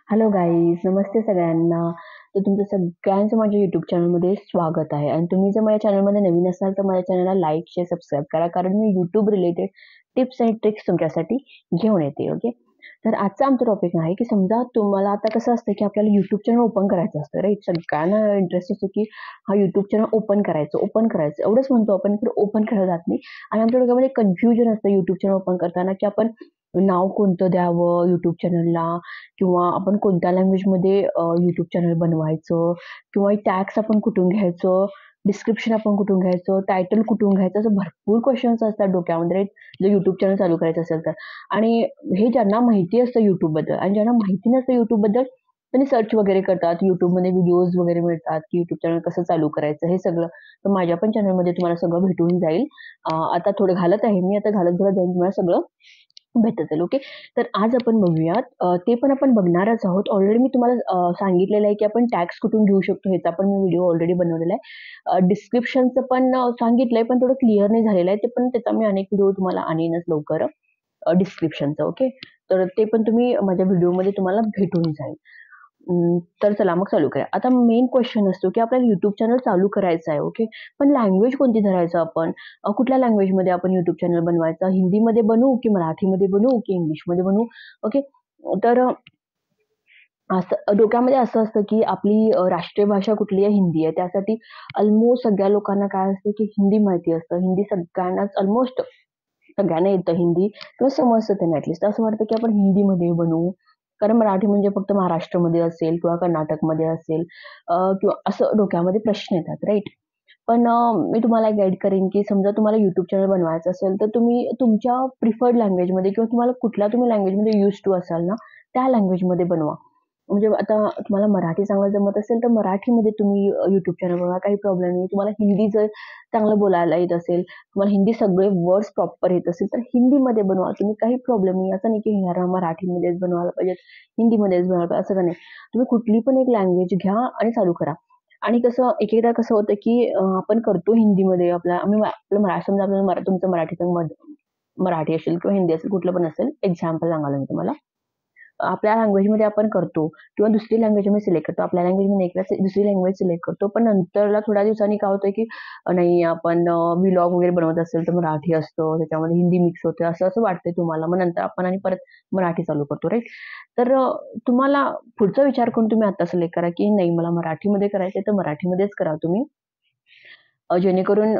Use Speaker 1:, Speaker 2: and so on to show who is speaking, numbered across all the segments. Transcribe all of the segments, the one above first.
Speaker 1: Hello guys, नमस्ते सगळ्यांना. तर तुमचं सगळ्यांचं माझ्या यूट्यूब चॅनलमध्ये स्वागत आहे. आणि तुम्ही जर माझ्या चॅनलमध्ये नवीन असाल तर माझ्या चॅनलला लाईक, शेअर, सबस्क्राईब करा, कारण मी यूट्यूब रिलेटेड टिप्स आणि ट्रिक्स तुमच्यासाठी घेऊन येते. ओके, तर आजचा आमचा टॉपिक आहे की समजा तुम्हाला आता कसं असतं की आपल्याला यूट्यूब चॅनल ओपन करायचं असतं, राईट. सगळ्यांना इंटरेस्ट असतो की हा यूट्यूब चॅनल ओपन करायचं एवढंच म्हणतो आपण, पण ओपन करायला जात नाही. आणि आमच्या डोक्यामध्ये कन्फ्युजन असतं यूट्यूब चॅनल ओपन करताना की आपण नाव कोणतं द्यावं यूट्यूब चॅनलला, किंवा आपण कोणत्या लँग्वेजमध्ये यूट्यूब चॅनल बनवायचं, किंवा टॅग्स आपण कुठून घ्यायचं, डिस्क्रिप्शन आपण कुठून घ्यायचं, टायटल कुठून घ्यायचं, असं भरपूर क्वेश्चन्स असतात डोक्यामध्ये, जर यूट्यूब चॅनल चालू करायचं असेल तर. आणि हे ज्यांना माहिती असतं यूट्यूबबद्दल, आणि ज्यांना माहिती नसतं यूट्यूबबद्दल, त्यांनी सर्च वगैरे करतात, यूट्यूबमध्ये व्हिडिओज वगैरे मिळतात की यूट्यूब चॅनल कसं चालू करायचं हे सगळं. तर माझ्या पण चॅनलमध्ये तुम्हाला सगळं भेटून जाईल. आता थोडं घालत आहे मी, आता घालत घालत जाईल तुम्हाला सगळं भेटत जाईल. ओके, तर आज आपण बघूयात, ते पण आपण बघणारच आहोत. ऑलरेडी मी तुम्हाला सांगितलेलं आहे की आपण टॅग्स कुठून घेऊ शकतो, ह्याचा पण मी व्हिडिओ ऑलरेडी बनवलेला आहे. डिस्क्रिप्शनचं पण सांगितलंय, पण थोडं क्लिअर नाही झालेलं आहे, ते पण त्याचा मी अनेक व्हिडिओ तुम्हाला आणीनच लवकर, डिस्क्रिप्शनचं. ओके, तर ते पण तुम्ही माझ्या व्हिडिओमध्ये तुम्हाला भेटून जाईल. तर चला मग चालू करूया. आता मेन क्वेश्चन असतो की आपल्याला यूट्यूब चॅनल चालू करायचं आहे. ओके, पण लँग्वेज कोणती धरायचं आपण, कुठल्या लँग्वेजमध्ये आपण यूट्यूब चॅनल बनवायचं, हिंदीमध्ये बनवू की मराठीमध्ये बनवू की इंग्लिशमध्ये बनवू. ओके, तर असं डोक्यामध्ये असं असतं की आपली राष्ट्रीय भाषा कुठली आहे, हिंदी आहे. त्यासाठी ऑलमोस्ट सगळ्या लोकांना काय असतं की हिंदी माहिती असतं. हिंदी सगळ्यांनाच ऑलमोस्ट सगळ्यांना येतं हिंदी, किंवा समजतं त्यांना ॲटलिस्ट. असं वाटतं की आपण हिंदीमध्ये बनवू, कारण मराठी म्हणजे फक्त महाराष्ट्रामध्ये असेल किंवा कर्नाटकमध्ये असेल, किंवा असं डोक्यामध्ये प्रश्न येतात, राईट. पण मी तुम्हाला गाईड करेन की समजा तुम्हाला यूट्यूब चॅनल बनवायचं असेल तर तुम्ही तुमच्या प्रिफर्ड लँग्वेजमध्ये, किंवा तुम्हाला कुठल्या तुम्ही लँग्वेजमध्ये यूज टू असाल ना, त्या लँग्वेजमध्ये बनवा. म्हणजे आता तुम्हाला मराठी चांगलं जमत असेल तर मराठीमध्ये तुम्ही यूट्यूब चॅनल बनवा, काही प्रॉब्लेम नाही. तुम्हाला हिंदी जर चांगलं बोलायला येत असेल, तुम्हाला हिंदी सगळे वर्ड्स प्रॉपर येत असेल तर हिंदीमध्ये बनवा तुम्ही, काही प्रॉब्लेम नाही. असं नाही की यार मराठीमध्येच बनवायला पाहिजे, हिंदीमध्येच बनवायला पाहिजे, असं का नाही. तुम्ही कुठली पण एक लँग्वेज घ्या आणि चालू करा. आणि कसं एक-एकदा कसं होतं की आपण करतो हिंदीमध्ये, आपलं समजा आपल्याला तुमचं मराठी असेल किंवा हिंदी असेल, कुठलं पण असेल, एक्झाम्पल सांगायला मी तुम्हाला. आपल्या लँग्वेजमध्ये आपण करतो, किंवा दुसरी लँग्वेज मी सिलेक्ट करतो. आपल्या लँग्वेजमध्ये दुसरी लँग्वेज सिलेक्ट करतो. पण नंतरला थोड्या दिवसांनी काय होतं की नाही, आपण व्लॉग वगैरे बनवत असेल तर मराठी असतं, त्याच्यामध्ये हिंदी मिक्स होते, असं असं वाटतंय तुम्हाला. मग नंतर आपण आणि परत मराठी चालू करतो, राईट. तर तुम्हाला पुढचा विचार करून तुम्ही आता सिलेक्ट करा की नाही, मला मराठीमध्ये करायचंय तर मराठीमध्येच करा तुम्ही. जेणेकरून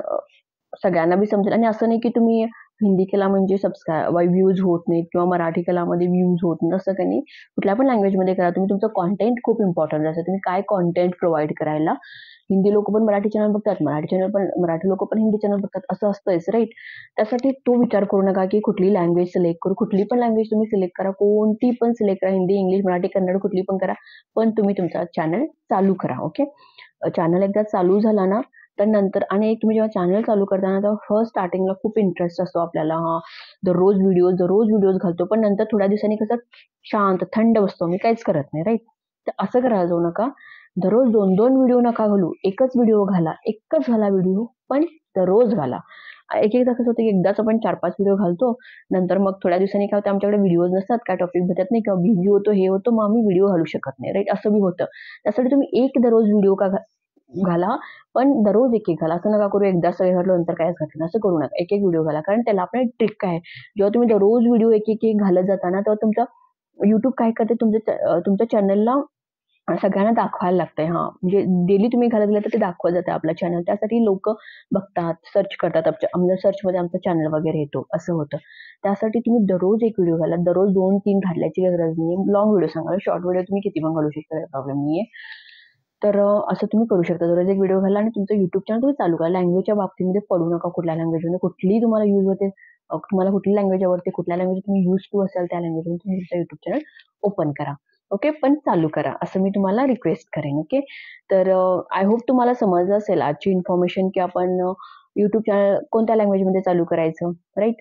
Speaker 1: सगळ्यांना बी समजेल. आणि असं नाही की तुम्ही हिंदी केला म्हणजे व्ह्यूज होत नाहीत, किंवा मराठी केलामध्ये व्ह्यूज होत नाही, असं काही नाही. कुठल्या पण लँग्वेजमध्ये करा तुम्ही. तुमचं कॉन्टेंट खूप इम्पॉर्टंट असतं, तुम्ही काय कॉन्टेंट प्रोव्हाइड करायला. हिंदी लोक पण मराठी चॅनल बघतात, मराठी लोक पण हिंदी चॅनल बघतात, असं असतंच, राईट. त्यासाठी तो विचार करू नका की कुठली लँग्वेज सिलेक्ट करू. कुठली पण लँग्वेज तुम्ही सिलेक्ट करा, कोणती पण सिलेक्ट करा, हिंदी, इंग्लिश, मराठी, कन्नड, कुठली पण करा, पण तुम्ही तुमचा चॅनल चालू करा. ओके, चॅनल एकदा चालू झाला ना, तर नंतर, आणि तुम्ही जेव्हा चॅनल चालू करताना तेव्हा फर्स्ट स्टार्टिंगला खूप इंटरेस्ट असतो आपल्याला. दररोज व्हिडिओज घालतो, पण नंतर थोड्या दिवसांनी कसं शांत थंड बसतो, मी काहीच करत नाही, राईट. तर असं करायला जाऊ नका. दररोज 2-2 व्हिडिओ नका घालू, एकच व्हिडिओ घाला, एकच घाला व्हिडिओ, पण दररोज घाला. एक-एकदा कसं होतं की एकदाच आपण 4-5 व्हिडिओ घालतो, नंतर मग थोड्या दिवसांनी काय होतं, आमच्याकडे व्हिडिओज नसतात, काय टॉपिक भेटत नाही, किंवा बिझी होतो, हे होतं, मग आम्ही व्हिडिओ घालू शकत नाही, राईट. असं बी होतं. त्यासाठी तुम्ही एक दररोज व्हिडिओ घाला, पण दररोज एक-एक घाला. असं नका करू, एकदा सगळे घातलं नंतर कायच घातलं नाही, असं करू नका. एक-एक व्हिडिओ घाला, कारण त्याला आपण एक ट्रिक आहे. जेव्हा तुम्ही दररोज व्हिडिओ एक-एक घालत जाता ना, तेव्हा तुमचा YouTube काय करते, तुमच्या चॅनलला सगळ्यांना दाखवायला लागतंय. हां, म्हणजे डेली तुम्ही घालत गेला तर ते दाखवत जातं आपलं चॅनल. त्यासाठी लोकं बघतात, सर्च करतात, म्हणजे सर्चमध्ये आमचा चॅनल वगैरे येतो, असं होतं. त्यासाठी तुम्ही दररोज एक व्हिडिओ घाला. दररोज 2-3 घालायची गरज नाहीये. लाँग व्हिडिओ सांगा, शॉर्ट व्हिडिओ तुम्ही किती पण घालू शकता, काही प्रॉब्लेम नाहीये. तर असं तुम्ही करू शकता. दररोज एक व्हिडिओ घाला आणि तुमचं YouTube चॅनल तुम्ही चालू करा. लँग्वेजच्या बाबतीमध्ये पडू नका. कुठल्या लँग्वेजमध्ये कुठलीही तुम्हाला यूज होते, तुम्हाला कुठली लँग्वेज आवडते, कुठल्या लँग्वेज तुम्ही यूज टू असाल त्या लँग्वेजमध्ये तुम्ही तुमचं YouTube चॅनल ओपन करा. ओके, पण चालू करा, असं मी तुम्हाला रिक्वेस्ट करेन. ओके, तर आय होप तुम्हाला समजलं असेल आजची इन्फॉर्मेशन की आपण YouTube चॅनल कोणत्या लँग्वेजमध्ये चालू करायचं, राईट.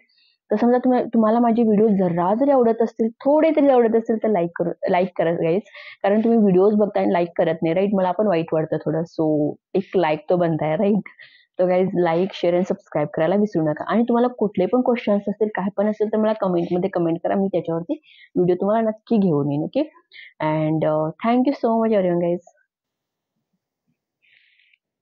Speaker 1: तर समजा तुम्हाला माझे व्हिडिओ जरा जरी आवडत असतील, थोडे तरी आवडत असतील, तर लाईक करा गाईज. कारण तुम्ही व्हिडिओज बघताय आणि लाईक करत नाही, राईट. मला पण वाईट वाटतं थोडं. सो एक लाईक तो बनता है, राईट. तो गाईज लाईक, शेअर आणि सबस्क्राईब करायला विसरू नका. आणि तुम्हाला कुठले पण क्वेश्चन्स असतील, काय पण असेल तर मला कमेंटमध्ये कमेंट करा. मी त्याच्यावरती व्हिडिओ तुम्हाला नक्की घेऊन येईन. Okay. And thank you so much everyone guys.